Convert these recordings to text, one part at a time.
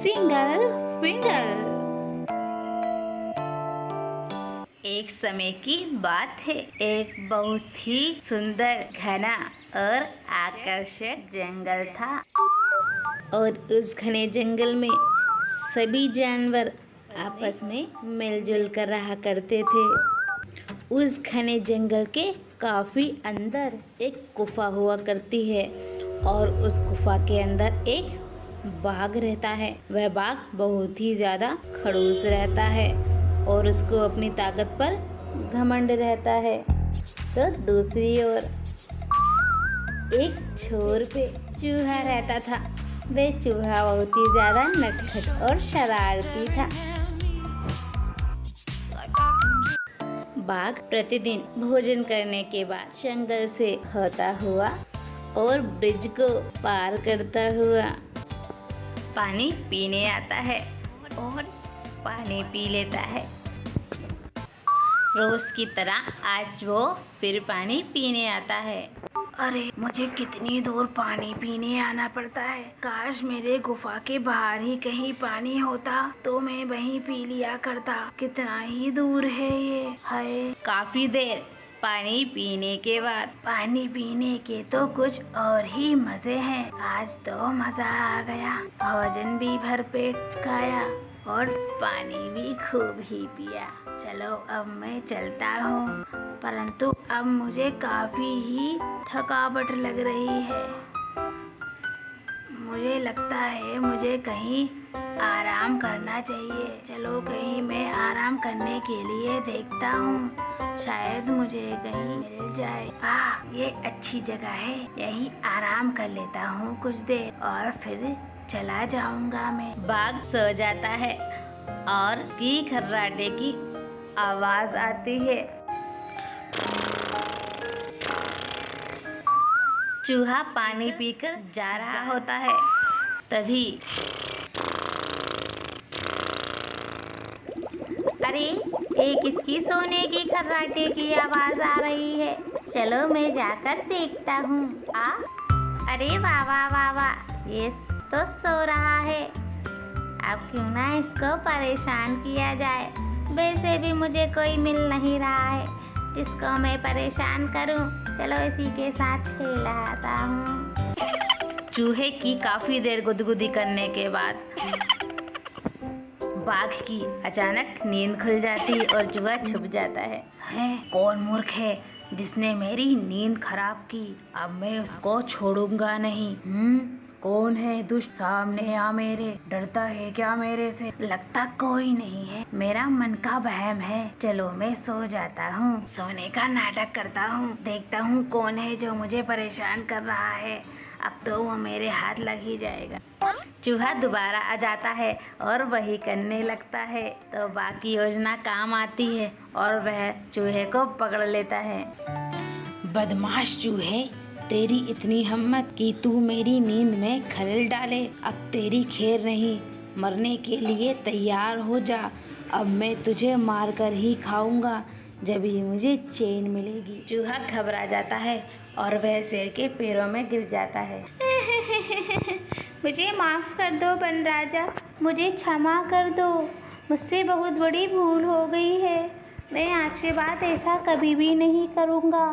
Single finger. एक समय की बात है, एक बहुत ही सुंदर, घना और आकर्षक जंगल था और उस घने जंगल में सभी जानवर आपस में मिलजुल कर रहा करते थे। उस घने जंगल के काफी अंदर एक गुफा हुआ करती है और उस गुफा के अंदर एक बाघ रहता है। वह बाघ बहुत ही ज्यादा खड़ूस रहता है और उसको अपनी ताकत पर घमंड रहता है। तो दूसरी ओर एक छोर पे चूहा रहता था। वह चूहा बहुत ही ज्यादा नटखट और शरारती था। बाघ प्रतिदिन भोजन करने के बाद जंगल से होता हुआ और ब्रिज को पार करता हुआ पानी पीने आता है और पानी पी लेता है। रोज की तरह आज वो फिर पानी पीने आता है। अरे, मुझे कितनी दूर पानी पीने आना पड़ता है। काश मेरे गुफा के बाहर ही कहीं पानी होता तो मैं वहीं पी लिया करता। कितना ही दूर है ये। हाय, काफी देर पानी पीने के बाद पानी पीने के तो कुछ और ही मजे हैं। आज तो मजा आ गया। भोजन भी भरपेट खाया और पानी भी खूब ही पिया। चलो अब मैं चलता हूँ, परंतु अब मुझे काफी ही थकावट लग रही है। मुझे लगता है मुझे कहीं आराम करना चाहिए। चलो कहीं मैं आराम करने के लिए देखता हूँ, शायद मुझे कहीं मिल जाए। ये अच्छी जगह है, यही आराम कर लेता हूँ कुछ देर और फिर चला जाऊंगा मैं। बाघ सो जाता है और की खर्राटे की आवाज आती है। चूहा पानी पीकर जा रहा होता है। तभी अरे, ये किसकी सोने की खर्राटे की आवाज आ रही है। चलो मैं जाकर देखता हूँ। अरे वाह वाह वाह वाह, ये तो सो रहा है। अब क्यों ना इसको परेशान किया जाए। वैसे भी मुझे कोई मिल नहीं रहा है जिसको मैं परेशान करूं। चलो इसी के साथ खेलाता हूँ। चूहे की काफी देर गुदगुदी करने के बाद बाघ की अचानक नींद खुल जाती और चूहा छुप जाता है। कौन मूर्ख है जिसने मेरी नींद खराब की। अब मैं उसको छोड़ूंगा नहीं। कौन है दुष्ट, सामने आ मेरे। डरता है क्या मेरे से? लगता कोई नहीं है, मेरा मन का वहम है। चलो मैं सो जाता हूँ, सोने का नाटक करता हूँ। देखता हूँ कौन है जो मुझे परेशान कर रहा है। अब तो वो मेरे हाथ लग ही जाएगा। चूहा दोबारा आ जाता है और वही करने लगता है। तो बाकी योजना काम आती है और वह चूहे को पकड़ लेता है। बदमाश चूहे, तेरी इतनी हिम्मत कि तू मेरी नींद में खलल डाले। अब तेरी खैर नहीं, मरने के लिए तैयार हो जा। अब मैं तुझे मारकर ही खाऊंगा, जब ही मुझे चैन मिलेगी। चूहा घबरा जाता है और वह शेर के पैरों में गिर जाता है। मुझे माफ कर दो वन राजा, मुझे क्षमा कर दो। मुझसे बहुत बड़ी भूल हो गई है। मैं आज के बाद ऐसा कभी भी नहीं करूँगा।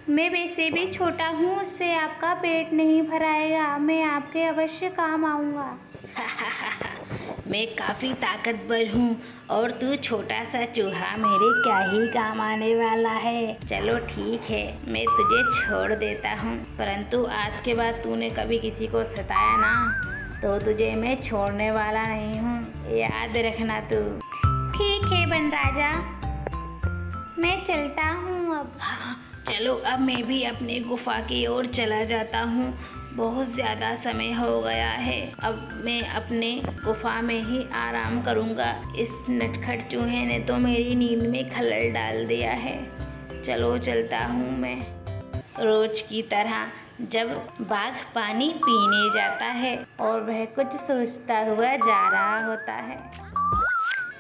मैं वैसे भी छोटा हूँ, उससे आपका पेट नहीं भराएगा। मैं आपके अवश्य काम आऊँगा। मैं काफ़ी ताकतवर हूँ और तू छोटा सा चूहा मेरे क्या ही काम आने वाला है। चलो ठीक है, मैं तुझे छोड़ देता हूँ, परंतु आज के बाद तूने कभी किसी को सताया ना तो तुझे मैं छोड़ने वाला नहीं हूँ, याद रखना तू। ठीक है वन राजा, मैं चलता हूँ अब। चलो अब मैं भी अपने गुफा की ओर चला जाता हूँ। बहुत ज़्यादा समय हो गया है, अब मैं अपने गुफा में ही आराम करूँगा। इस नटखट चूहे ने तो मेरी नींद में खलल डाल दिया है। चलो चलता हूँ मैं। रोज की तरह जब बाघ पानी पीने जाता है और वह कुछ सोचता हुआ जा रहा होता है,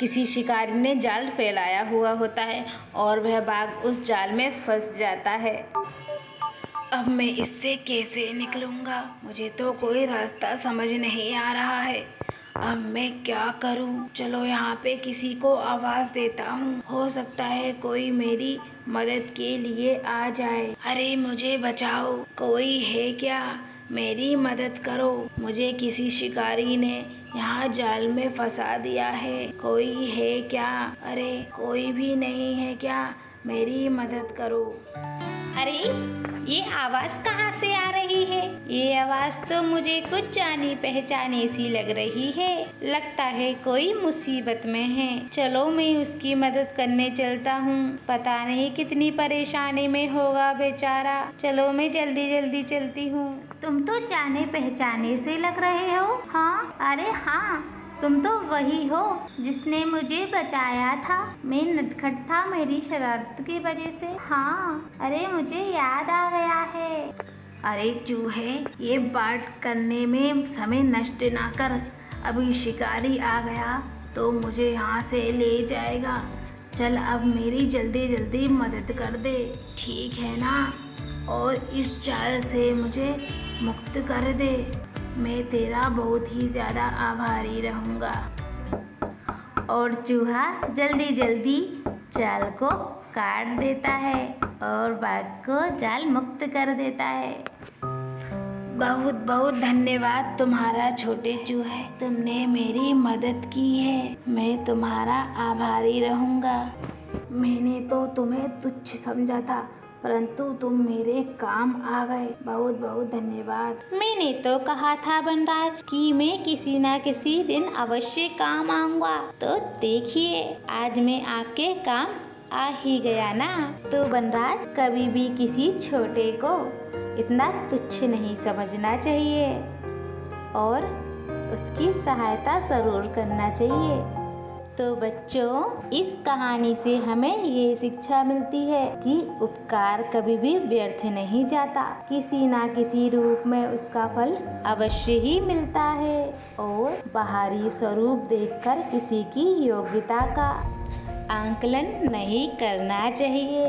किसी शिकारी ने जाल फैलाया हुआ होता है और वह बाघ उस जाल में फंस जाता है। अब मैं इससे कैसे निकलूंगा? मुझे तो कोई रास्ता समझ नहीं आ रहा है। अब मैं क्या करूं? चलो यहाँ पे किसी को आवाज देता हूँ, हो सकता है कोई मेरी मदद के लिए आ जाए। अरे मुझे बचाओ, कोई है क्या? मेरी मदद करो, मुझे किसी शिकारी ने यहाँ जाल में फंसा दिया है। कोई है क्या? अरे कोई भी नहीं है क्या? मेरी मदद करो। अरे ये आवाज़ कहाँ से आ रही है? ये आवाज़ तो मुझे कुछ जानी पहचानी सी लग रही है। लगता है कोई मुसीबत में है। चलो मैं उसकी मदद करने चलता हूँ। पता नहीं कितनी परेशानी में होगा बेचारा। चलो मैं जल्दी जल्दी चलती हूँ। तुम तो जाने पहचाने से लग रहे हो। हाँ, अरे हाँ, तुम तो वही हो जिसने मुझे बचाया था। मैं नटखट था मेरी शरारत की वजह से। हाँ, अरे मुझे याद आ गया है। अरे चूहे, ये बात करने में समय नष्ट ना कर। अभी शिकारी आ गया तो मुझे यहाँ से ले जाएगा। चल अब मेरी जल्दी जल्दी मदद कर दे, ठीक है ना? और इस जाल से मुझे मुक्त कर दे। मैं तेरा बहुत ही ज़्यादा आभारी रहूँगा। और चूहा जल्दी जल्दी जाल को काट देता है और बाघ को जाल मुक्त कर देता है। बहुत बहुत धन्यवाद तुम्हारा छोटे चूहे, तुमने मेरी मदद की है। मैं तुम्हारा आभारी रहूँगा। मैंने तो तुम्हें तुच्छ समझा था, परंतु तुम मेरे काम आ गए। बहुत बहुत धन्यवाद। मैंने तो कहा था वनराज कि मैं किसी न किसी दिन अवश्य काम आऊँगा। तो देखिए आज मैं आपके काम आ ही गया ना। तो वनराज कभी भी किसी छोटे को इतना तुच्छ नहीं समझना चाहिए और उसकी सहायता ज़रूर करना चाहिए। तो बच्चों, इस कहानी से हमें ये शिक्षा मिलती है कि उपकार कभी भी व्यर्थ नहीं जाता। किसी ना किसी रूप में उसका फल अवश्य ही मिलता है और बाहरी स्वरूप देखकर किसी की योग्यता का आंकलन नहीं करना चाहिए।